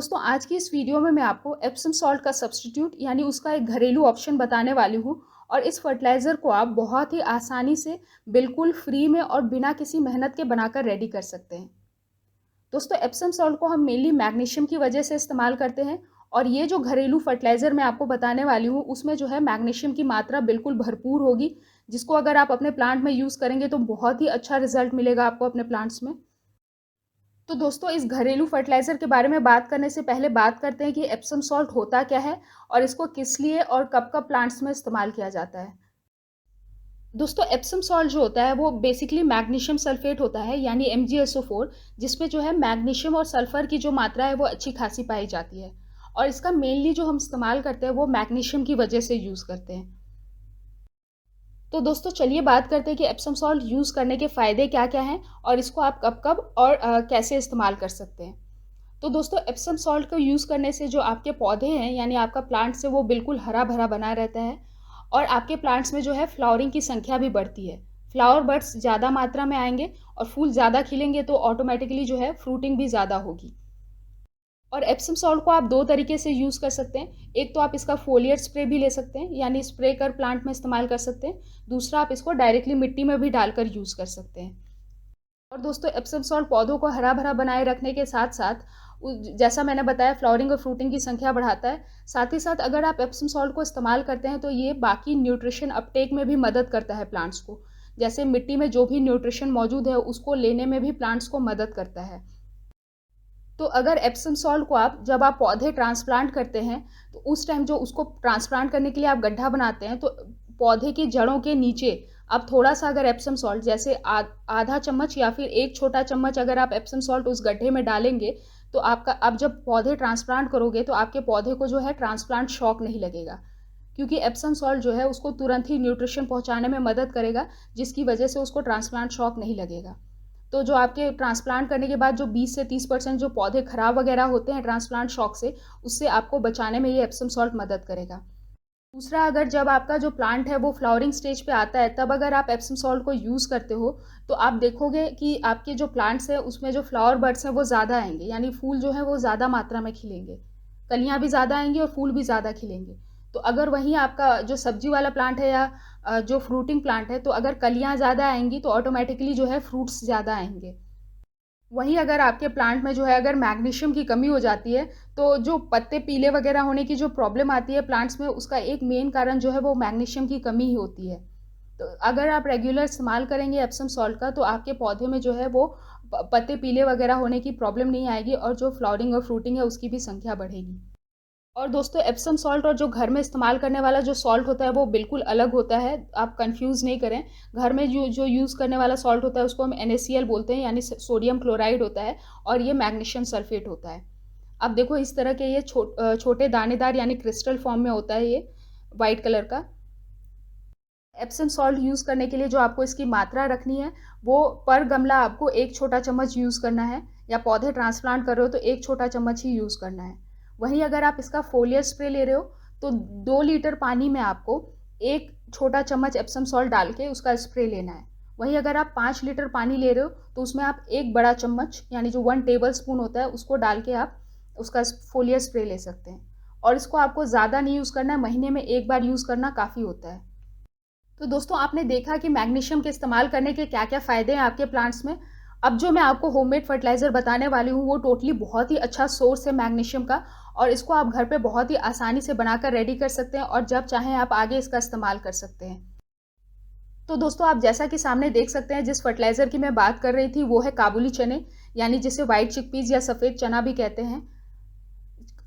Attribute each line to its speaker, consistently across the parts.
Speaker 1: दोस्तों आज की इस वीडियो में मैं आपको एप्सम सॉल्ट का सब्स्टिट्यूट यानी उसका एक घरेलू ऑप्शन बताने वाली हूँ। और इस फर्टिलाइज़र को आप बहुत ही आसानी से बिल्कुल फ्री में और बिना किसी मेहनत के बनाकर रेडी कर सकते हैं। दोस्तों एप्सम सॉल्ट को हम मेनली मैग्नीशियम की वजह से इस्तेमाल करते हैं। और ये जो घरेलू फर्टिलाइज़र मैं आपको बताने वाली हूँ उसमें जो है मैग्नीशियम की मात्रा बिल्कुल भरपूर होगी, जिसको अगर आप अपने प्लांट में यूज़ करेंगे तो बहुत ही अच्छा रिजल्ट मिलेगा आपको अपने प्लांट्स में। तो दोस्तों इस घरेलू फर्टिलाइज़र के बारे में बात करने से पहले बात करते हैं कि एप्सम सॉल्ट होता क्या है और इसको किस लिए और कब-कब प्लांट्स में इस्तेमाल किया जाता है। दोस्तों एप्सम सॉल्ट जो होता है वो बेसिकली मैग्नीशियम सल्फेट होता है यानी MgSO4, जिसमें जो है मैग्नीशियम और सल्फर की जो मात्रा है वो अच्छी खासी पाई जाती है। और इसका मेनली जो हम इस्तेमाल करते हैं वो मैग्नीशियम की वजह से यूज़ करते हैं। तो दोस्तों चलिए बात करते हैं कि एप्सम सॉल्ट यूज़ करने के फ़ायदे क्या-क्या हैं और इसको आप कब-कब और कैसे इस्तेमाल कर सकते हैं। तो दोस्तों एप्सम सॉल्ट को यूज़ करने से जो आपके पौधे हैं यानी आपका प्लांट्स है वो बिल्कुल हरा-भरा बना रहता है। और आपके प्लांट्स में जो है फ्लावरिंग की संख्या भी बढ़ती है। फ्लावर बड्स ज़्यादा मात्रा में आएँगे और फूल ज़्यादा खिलेंगे तो ऑटोमैटिकली जो है फ्रूटिंग भी ज़्यादा होगी। और एप्सम सॉल्ट को आप 2 तरीके से यूज़ कर सकते हैं। एक तो आप इसका फोलियर स्प्रे भी ले सकते हैं यानी स्प्रे कर प्लांट में इस्तेमाल कर सकते हैं। दूसरा आप इसको डायरेक्टली मिट्टी में भी डालकर यूज़ कर सकते हैं। और दोस्तों एप्सम सॉल्ट पौधों को हरा-भरा बनाए रखने के साथ-साथ जैसा मैंने बताया फ्लावरिंग और फ्रूटिंग की संख्या बढ़ाता है। साथ ही साथ अगर आप एप्सम सॉल्ट को इस्तेमाल करते हैं तो ये बाकी न्यूट्रिशन अपटेक में भी मदद करता है प्लांट्स को। जैसे मिट्टी में जो भी न्यूट्रिशन मौजूद है उसको लेने में भी प्लांट्स को मदद करता है। तो अगर एप्सम सॉल्ट को आप जब आप पौधे ट्रांसप्लांट करते हैं तो उस टाइम जो उसको ट्रांसप्लांट करने के लिए आप गड्ढा बनाते हैं तो पौधे की जड़ों के नीचे आप थोड़ा सा अगर एप्सम सॉल्ट जैसे आधा चम्मच या फिर एक छोटा चम्मच अगर आप एप्सम सॉल्ट उस गड्ढे में डालेंगे तो आपका आप जब पौधे ट्रांसप्लांट करोगे तो आपके पौधे को जो है ट्रांसप्लांट शॉक नहीं लगेगा, क्योंकि एप्सम सॉल्ट जो है उसको तुरंत ही न्यूट्रिशन पहुंचाने में मदद करेगा, जिसकी वजह से उसको ट्रांसप्लांट शॉक नहीं लगेगा। तो जो आपके ट्रांसप्लांट करने के बाद जो 20 से 30% जो पौधे खराब वगैरह होते हैं ट्रांसप्लांट शॉक से, उससे आपको बचाने में ये एप्सम सॉल्ट मदद करेगा। दूसरा, अगर जब आपका जो प्लांट है वो फ्लावरिंग स्टेज पे आता है तब अगर आप एप्सम सॉल्ट को यूज़ करते हो तो आप देखोगे कि आपके जो प्लांट्स हैं उसमें जो फ्लावर बड्स हैं वो ज़्यादा आएंगे, यानी फूल जो है वो ज़्यादा मात्रा में खिलेंगे। कलियाँ भी ज़्यादा आएंगी और फूल भी ज़्यादा खिलेंगे। तो अगर वहीं आपका जो सब्जी वाला प्लांट है या जो फ्रूटिंग प्लांट है तो अगर कलियाँ ज़्यादा आएंगी तो ऑटोमेटिकली जो है फ्रूट्स ज़्यादा आएंगे। वहीं अगर आपके प्लांट में जो है अगर मैग्नीशियम की कमी हो जाती है तो जो पत्ते पीले वगैरह होने की जो प्रॉब्लम आती है प्लांट्स में, उसका एक मेन कारण जो है वो मैग्नीशियम की कमी ही होती है। तो अगर आप रेगुलर इस्तेमाल करेंगे एप्सम सॉल्ट का तो आपके पौधे में जो है वो पत्ते पीले वगैरह होने की प्रॉब्लम नहीं आएगी और जो फ्लावरिंग और फ्रूटिंग है उसकी भी संख्या बढ़ेगी। और दोस्तों एप्सम सॉल्ट और जो घर में इस्तेमाल करने वाला जो सॉल्ट होता है वो बिल्कुल अलग होता है, आप कंफ्यूज नहीं करें। घर में जो जो यूज़ करने वाला सॉल्ट होता है उसको हम NaCl बोलते हैं यानी सोडियम क्लोराइड होता है, और ये मैग्नीशियम सल्फेट होता है। अब देखो इस तरह के ये छोटे दानेदार यानी क्रिस्टल फॉर्म में होता है ये वाइट कलर का। एप्सम सॉल्ट यूज़ करने के लिए जो आपको इसकी मात्रा रखनी है वो पर गमला आपको एक छोटा चम्मच यूज़ करना है, या पौधे ट्रांसप्लांट कर रहे हो तो एक छोटा चम्मच ही यूज़ करना है। वहीं अगर आप इसका फोलियर स्प्रे ले रहे हो तो 2 लीटर पानी में आपको एक छोटा चम्मच एप्सम सॉल्ट डाल के उसका स्प्रे लेना है। वहीं अगर आप 5 लीटर पानी ले रहे हो तो उसमें आप एक बड़ा चम्मच यानी जो 1 टेबल स्पून होता है उसको डाल के आप उसका फोलियर स्प्रे ले सकते हैं। और इसको आपको ज़्यादा नहीं यूज़ करना है, महीने में एक बार यूज़ करना काफ़ी होता है। तो दोस्तों आपने देखा कि मैग्नीशियम के इस्तेमाल करने के क्या क्या फ़ायदे हैं आपके प्लांट्स में। अब जो मैं आपको होममेड फर्टिलाइज़र बताने वाली हूँ वो टोटली बहुत ही अच्छा सोर्स है मैग्नीशियम का, और इसको आप घर पे बहुत ही आसानी से बनाकर रेडी कर सकते हैं और जब चाहें आप आगे इसका इस्तेमाल कर सकते हैं। तो दोस्तों आप जैसा कि सामने देख सकते हैं जिस फर्टिलाइज़र की मैं बात कर रही थी वो है काबुली चने, यानी जिसे व्हाइट चिकपीस या सफ़ेद चना भी कहते हैं।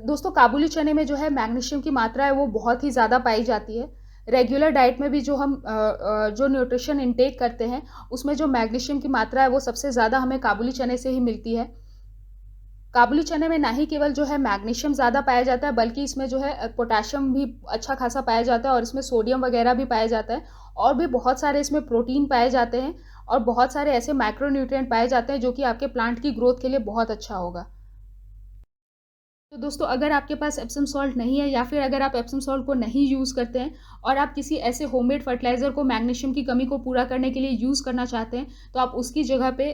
Speaker 1: दोस्तों काबुली चने में जो है मैग्नीशियम की मात्रा है वो बहुत ही ज़्यादा पाई जाती है। रेगुलर डाइट में भी जो हम जो न्यूट्रिशन इनटेक करते हैं उसमें जो मैग्नीशियम की मात्रा है वो सबसे ज़्यादा हमें काबुली चने से ही मिलती है। काबुली चने में ना ही केवल जो है मैग्नीशियम ज़्यादा पाया जाता है बल्कि इसमें जो है पोटेशियम भी अच्छा खासा पाया जाता है, और इसमें सोडियम वगैरह भी पाया जाता है, और भी बहुत सारे इसमें प्रोटीन पाए जाते हैं और बहुत सारे ऐसे माइक्रो न्यूट्रिएंट पाए जाते हैं जो कि आपके प्लांट की ग्रोथ के लिए बहुत अच्छा होगा। तो दोस्तों, अगर आपके पास एप्सम सॉल्ट नहीं है या फिर अगर आप एप्सम सॉल्ट को नहीं यूज़ करते हैं और आप किसी ऐसे होममेड फर्टिलाइज़र को मैग्नीशियम की कमी को पूरा करने के लिए यूज़ करना चाहते हैं, तो आप उसकी जगह पे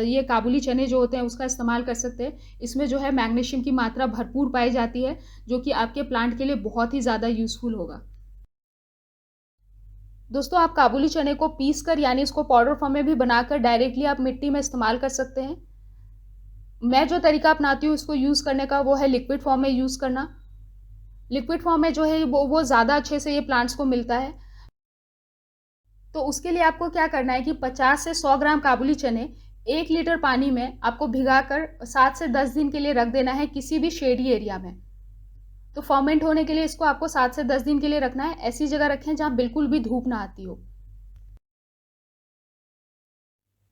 Speaker 1: ये काबुली चने जो होते हैं उसका इस्तेमाल कर सकते हैं। इसमें जो है मैग्नीशियम की मात्रा भरपूर पाई जाती है, जो कि आपके प्लांट के लिए बहुत ही ज़्यादा यूज़फुल होगा। दोस्तों, आप काबुली चने को पीस कर यानी इसको पाउडर फॉर्म में भी बनाकर डायरेक्टली आप मिट्टी में इस्तेमाल कर सकते हैं। मैं जो तरीका अपनाती हूँ इसको यूज़ करने का, वो है लिक्विड फॉर्म में यूज़ करना। लिक्विड फॉर्म में जो है वो ज़्यादा अच्छे से ये प्लांट्स को मिलता है। तो उसके लिए आपको क्या करना है कि 50 से 100 ग्राम काबुली चने 1 लीटर पानी में आपको भिगाकर 7 से 10 दिन के लिए रख देना है किसी भी शेडी एरिया में। तो फर्मेंट होने के लिए इसको आपको 7 से 10 दिन के लिए रखना है। ऐसी जगह रखें जहाँ बिल्कुल भी धूप ना आती हो।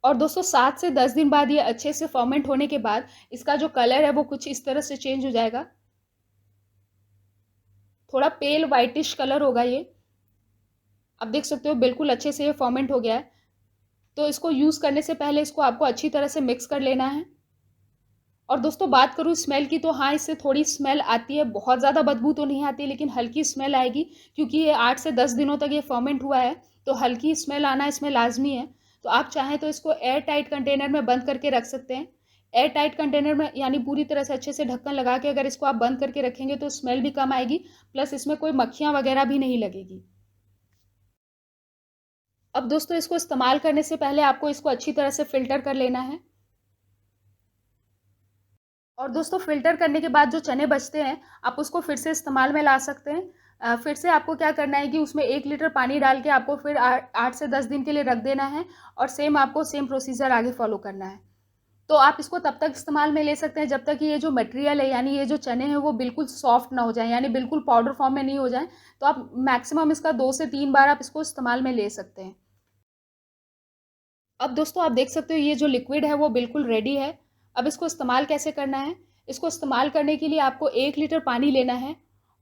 Speaker 1: और दोस्तों, 7 से 10 दिन बाद ये अच्छे से फर्मेंट होने के बाद इसका जो कलर है वो कुछ इस तरह से चेंज हो जाएगा। थोड़ा पेल व्हाइटिश कलर होगा ये। आप देख सकते हो बिल्कुल अच्छे से ये फर्मेंट हो गया है। तो इसको यूज़ करने से पहले इसको आपको अच्छी तरह से मिक्स कर लेना है। और दोस्तों, बात करूँ स्मेल की, तो हाँ, इससे थोड़ी स्मेल आती है। बहुत ज़्यादा बदबू तो नहीं आती, लेकिन हल्की स्मेल आएगी, क्योंकि ये 8 से 10 दिनों तक ये फर्मेंट हुआ है, तो हल्की स्मेल आना इसमें लाजमी है। तो आप चाहें तो इसको एयर टाइट कंटेनर में बंद करके रख सकते हैं। एयर टाइट कंटेनर में यानी पूरी तरह से अच्छे से ढक्कन लगा के अगर इसको आप बंद करके रखेंगे तो स्मेल भी कम आएगी, प्लस इसमें कोई मक्खियाँ वगैरह भी नहीं लगेगी। अब दोस्तों, इसको इस्तेमाल करने से पहले आपको इसको अच्छी तरह से फ़िल्टर कर लेना है। और दोस्तों, फ़िल्टर करने के बाद जो चने बचते हैं, आप उसको फिर से इस्तेमाल में ला सकते हैं। फिर से आपको क्या करना है कि उसमें 1 लीटर पानी डाल के आपको फिर 8 से 10 दिन के लिए रख देना है, और आपको सेम प्रोसीजर आगे फ़ॉलो करना है। तो आप इसको तब तक इस्तेमाल में ले सकते हैं जब तक कि ये जो मटेरियल है यानी ये जो चने हैं वो बिल्कुल सॉफ्ट ना हो जाएँ, यानी बिल्कुल पाउडर फॉर्म में नहीं हो जाएँ। तो आप मैक्सिमम इसका 2 से 3 बार आप इसको इस्तेमाल में ले सकते हैं। अब दोस्तों, आप देख सकते हो ये जो लिक्विड है वो बिल्कुल रेडी है। अब इसको इस्तेमाल कैसे करना है? इसको इस्तेमाल करने के लिए आपको 1 लीटर पानी लेना है,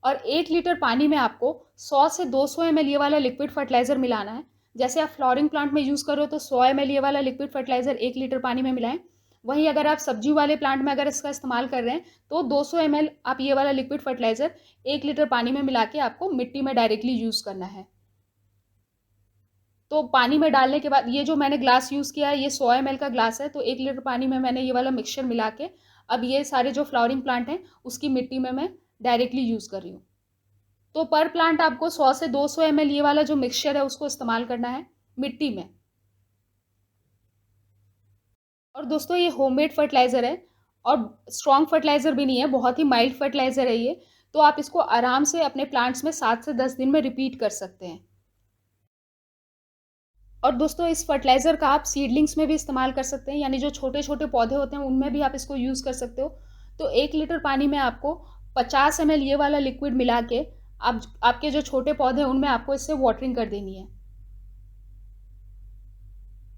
Speaker 1: और 1 लीटर पानी में आपको 100 से 200 ml ये वाला लिक्विड फर्टिलाइज़र मिलाना है। जैसे आप फ्लोरिंग प्लांट में यूज़ कर रहे हो तो 100 ml ये वाला लिक्विड फर्टिलाइज़र 1 लीटर पानी में मिलाएँ। वहीं अगर आप सब्जी वाले प्लांट में अगर इसका इस्तेमाल कर रहे हैं तो 200 ml आप ये वाला लिक्विड फर्टिलाइज़र 1 लीटर पानी में मिला के आपको मिट्टी में डायरेक्टली यूज़ करना है। तो पानी में डालने के बाद ये जो मैंने ग्लास यूज़ किया है ये 100 ml का ग्लास है, तो 1 लीटर पानी में मैंने ये वाला मिक्सचर मिला के अब ये सारे जो फ्लावरिंग प्लांट हैं उसकी मिट्टी में मैं डायरेक्टली यूज़ कर रही हूँ। तो पर प्लांट आपको 100 से 200 ml ये वाला जो मिक्सचर है उसको इस्तेमाल करना है मिट्टी में। और दोस्तों, ये होममेड फर्टिलाइज़र है और स्ट्रॉन्ग फर्टिलाइज़र भी नहीं है, बहुत ही माइल्ड फर्टिलाइज़र है ये। तो आप इसको आराम से अपने प्लांट्स में 7 से 10 दिन में रिपीट कर सकते हैं। और दोस्तों, इस फर्टिलाइज़र का आप सीडलिंग्स में भी इस्तेमाल कर सकते हैं, यानी जो छोटे-छोटे पौधे होते हैं उनमें भी आप इसको यूज़ कर सकते हो। तो 1 लीटर पानी में आपको 50 ml ये वाला लिक्विड मिला के आपके जो छोटे पौधे हैं उनमें आपको इससे वाटरिंग कर देनी है।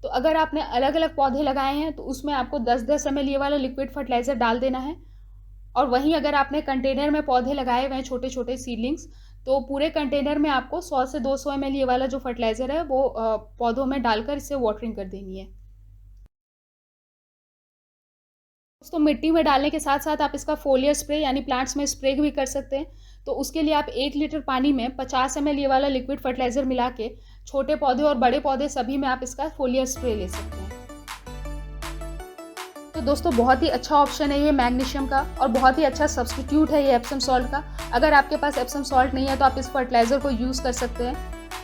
Speaker 1: तो अगर आपने अलग-अलग पौधे लगाए हैं तो उसमें आपको 10-10 ml ये वाला लिक्विड फर्टिलाइज़र डाल देना है। और वहीं अगर आपने कंटेनर में पौधे लगाए हुए हैं छोटे-छोटे सीडलिंग्स, तो पूरे कंटेनर में आपको 100 से 200 ml ये वाला जो फर्टिलाइज़र है वो पौधों में डालकर इससे वाटरिंग कर देनी है। दोस्तों, मिट्टी में डालने के साथ-साथ आप इसका फोलियर स्प्रे यानी प्लांट्स में स्प्रे भी कर सकते हैं। तो उसके लिए आप 1 लीटर पानी में 50 ml ये वाला लिक्विड फर्टिलाइज़र मिला के छोटे पौधे और बड़े पौधे सभी में आप इसका फोलियर स्प्रे ले सकते हैं। तो दोस्तों, बहुत ही अच्छा ऑप्शन है ये मैग्नीशियम का, और बहुत ही अच्छा सब्स्टिट्यूट है ये एप्सम सॉल्ट का। अगर आपके पास एप्सम सॉल्ट नहीं है तो आप इस फर्टिलाइज़र को यूज़ कर सकते हैं,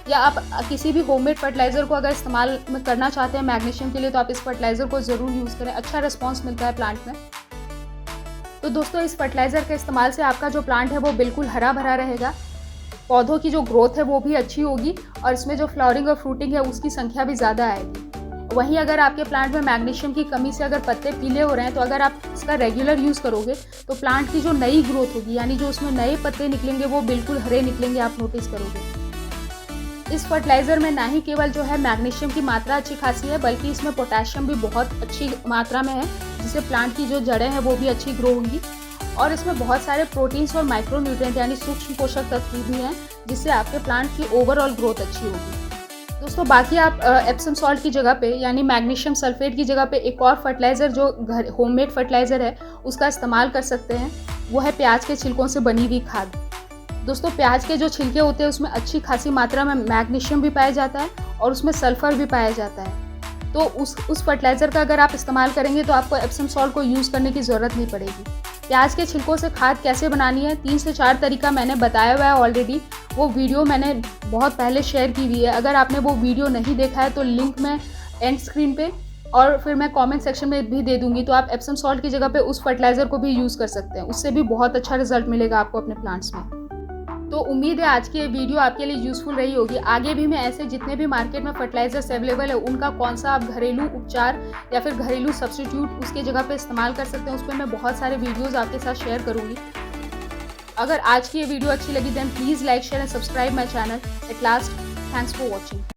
Speaker 1: या आप किसी भी होममेड फर्टिलाइज़र को अगर इस्तेमाल करना चाहते हैं मैग्नीशियम के लिए तो आप इस फर्टिलाइज़र को ज़रूर यूज़ करें। अच्छा रिस्पॉन्स मिलता है प्लांट में। तो दोस्तों, इस फर्टिलाइज़र के इस्तेमाल से आपका जो प्लांट है वो बिल्कुल हरा भरा रहेगा, पौधों की जो ग्रोथ है वो भी अच्छी होगी, और इसमें जो फ्लावरिंग और फ्रूटिंग है उसकी संख्या भी ज़्यादा आएगी। वहीं अगर आपके प्लांट में मैग्नीशियम की कमी से अगर पत्ते पीले हो रहे हैं तो अगर आप इसका रेगुलर यूज़ करोगे तो प्लांट की जो नई ग्रोथ होगी यानी जो उसमें नए पत्ते निकलेंगे वो बिल्कुल हरे निकलेंगे, आप नोटिस करोगे। इस फर्टिलाइज़र में ना ही केवल जो है मैग्नीशियम की मात्रा अच्छी खासी है, बल्कि इसमें पोटेशियम भी बहुत अच्छी मात्रा में है, जिससे प्लांट की जो जड़ें हैं वो भी अच्छी ग्रो होंगी। और इसमें बहुत सारे प्रोटीन्स और माइक्रो न्यूट्रिएंट यानी सूक्ष्म पोषक तत्व भी हैं, जिससे आपके प्लांट की ओवरऑल ग्रोथ अच्छी होगी। दोस्तों, बाकी आप एप्सम सॉल्ट की जगह पे यानी मैग्नीशियम सल्फेट की जगह पे एक और फर्टिलाइज़र जो घर होममेड फर्टिलाइज़र है उसका इस्तेमाल कर सकते हैं। वो है प्याज के छिलकों से बनी हुई खाद। दोस्तों, प्याज के जो छिलके होते हैं उसमें अच्छी खासी मात्रा में मैग्नीशियम भी पाया जाता है और उसमें सल्फर भी पाया जाता है। तो उस फर्टिलाइज़र का अगर आप इस्तेमाल करेंगे तो आपको एप्सम सॉल्ट को यूज़ करने की ज़रूरत नहीं पड़ेगी। प्याज के छिलकों से खाद कैसे बनानी है, 3 से 4 तरीका मैंने बताया हुआ है ऑलरेडी। वो वीडियो मैंने बहुत पहले शेयर की हुई है। अगर आपने वो वीडियो नहीं देखा है तो लिंक मैं एंड स्क्रीन पे और फिर मैं कमेंट सेक्शन में भी दे दूँगी, तो आप एप्सम सॉल्ट की जगह पे उस फर्टिलाइज़र को भी यूज़ कर सकते हैं। उससे भी बहुत अच्छा रिजल्ट मिलेगा आपको अपने प्लांट्स में। तो उम्मीद है आज की ये वीडियो आपके लिए यूज़फुल रही होगी। आगे भी मैं ऐसे जितने भी मार्केट में फर्टिलाइजर्स अवेलेबल है उनका कौन सा आप घरेलू उपचार या फिर घरेलू सब्स्टिट्यूट उसके जगह पे इस्तेमाल कर सकते हैं, उस पर मैं बहुत सारे वीडियोस आपके साथ शेयर करूँगी। अगर आज की ये वीडियो अच्छी लगी then please like share and subscribe my channel. At last, thanks for watching.